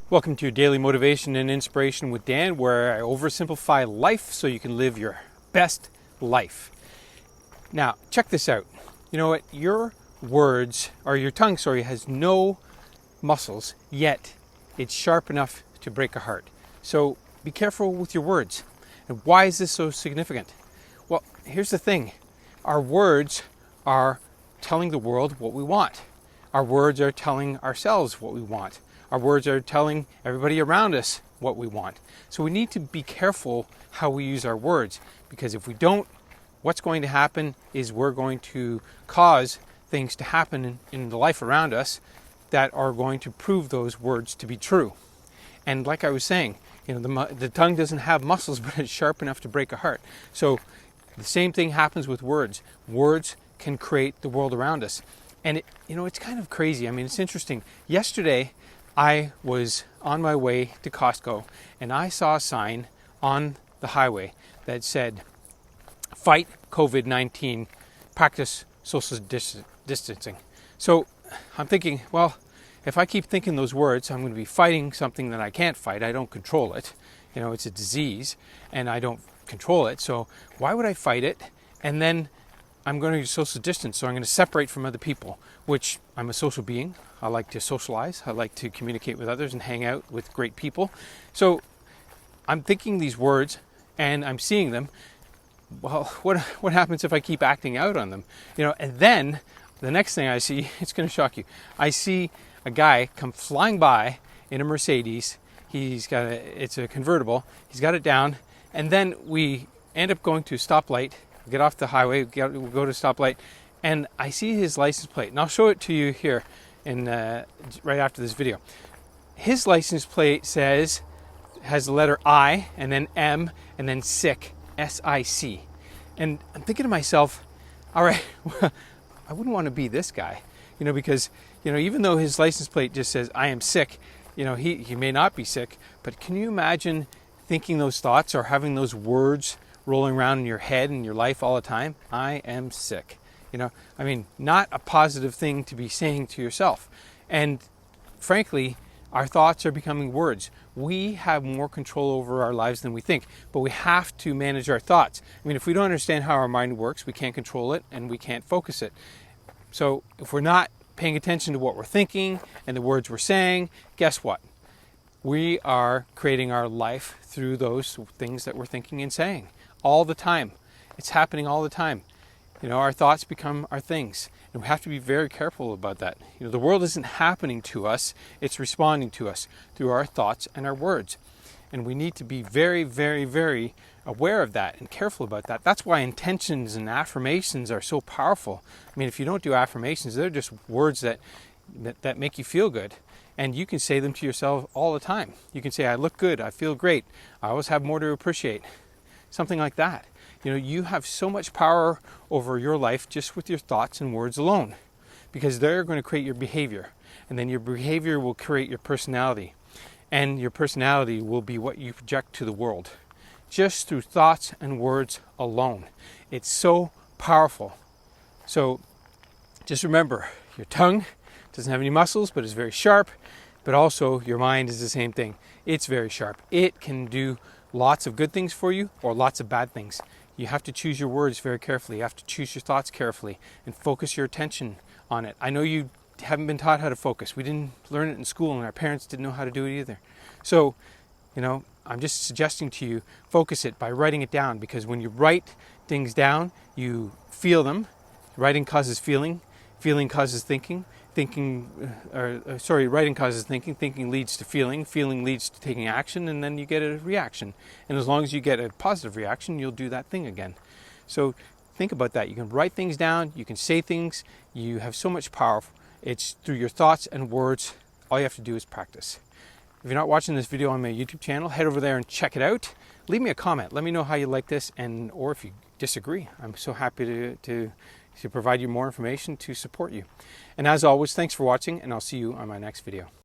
Welcome to your daily motivation and inspiration with Dan, where I oversimplify life so you can live your best life. Now, check this out. You know what? Your tongue, has no muscles, yet it's sharp enough to break a heart. So be careful with your words. And why is this so significant? Well, here's the thing. Our words are telling the world what we want. Our words are telling ourselves what we want. Our words are telling everybody around us what we want. So we need to be careful how we use our words, because if we don't, what's going to happen is we're going to cause things to happen in the life around us that are going to prove those words to be true. And like I was saying, the tongue doesn't have muscles, but it's sharp enough to break a heart. So the same thing happens with words. Words can create the world around us. And it's kind of crazy. I mean, it's interesting. Yesterday, I was on my way to Costco and I saw a sign on the highway that said, "Fight COVID-19, practice social distancing." So I'm thinking, well, if I keep thinking those words, I'm going to be fighting something that I can't fight. I don't control it. It's a disease and I don't control it. So why would I fight it? And then I'm going to social distance, so I'm going to separate from other people, which I'm a social being. I like to socialize. I like to communicate with others and hang out with great people. So I'm thinking these words and I'm seeing them. Well, what happens if I keep acting out on them? And then the next thing I see, it's going to shock you. I see a guy come flying by in a Mercedes. It's a convertible. He's got it down. And then we end up going to a stoplight. We get off the highway, we go to a stoplight, and I see his license plate. And I'll show it to you here right after this video. His license plate has the letter I, and then M, and then sick, S-I-C. And I'm thinking to myself, all right, I wouldn't want to be this guy, because, even though his license plate just says I am sick, he may not be sick, but can you imagine thinking those thoughts or having those words rolling around in your head and your life all the time? I am sick. Not a positive thing to be saying to yourself. And frankly, our thoughts are becoming words. We have more control over our lives than we think, but we have to manage our thoughts. If we don't understand how our mind works, we can't control it and we can't focus it. So if we're not paying attention to what we're thinking and the words we're saying, guess what? We are creating our life through those things that we're thinking and saying all the time. It's happening all the time. Our thoughts become our things, and we have to be very careful about that. The world isn't happening to us, it's responding to us through our thoughts and our words. And we need to be very, very, very aware of that and careful about that. That's why intentions and affirmations are so powerful. If you don't do affirmations, they're just words that make you feel good. And you can say them to yourself all the time. You can say, I look good, I feel great, I always have more to appreciate. Something like that. You have so much power over your life just with your thoughts and words alone, because they're going to create your behavior, and then your behavior will create your personality, and your personality will be what you project to the world, just through thoughts and words alone. It's so powerful. So just remember, your tongue doesn't have any muscles, but it's very sharp, but also your mind is the same thing. It's very sharp. It can do lots of good things for you or lots of bad things. You have to choose your words very carefully. You have to choose your thoughts carefully and focus your attention on it. I know you haven't been taught how to focus. We didn't learn it in school, and our parents didn't know how to do it either. So, I'm just suggesting to you, focus it by writing it down, because when you write things down, you feel them. Writing causes feeling. Feeling causes thinking. Writing causes thinking leads to feeling leads to taking action, and then you get a reaction. And as long as you get a positive reaction, you'll do that thing again. So think about that. You can write things down, you can say things, you have so much power. It's through your thoughts and words. All you have to do is practice. If you're not watching this video on my YouTube channel, head over there and check it out. Leave me a comment. Let me know how you like this, or if you disagree. I'm so happy to provide you more information to support you. And as always, thanks for watching, and I'll see you on my next video.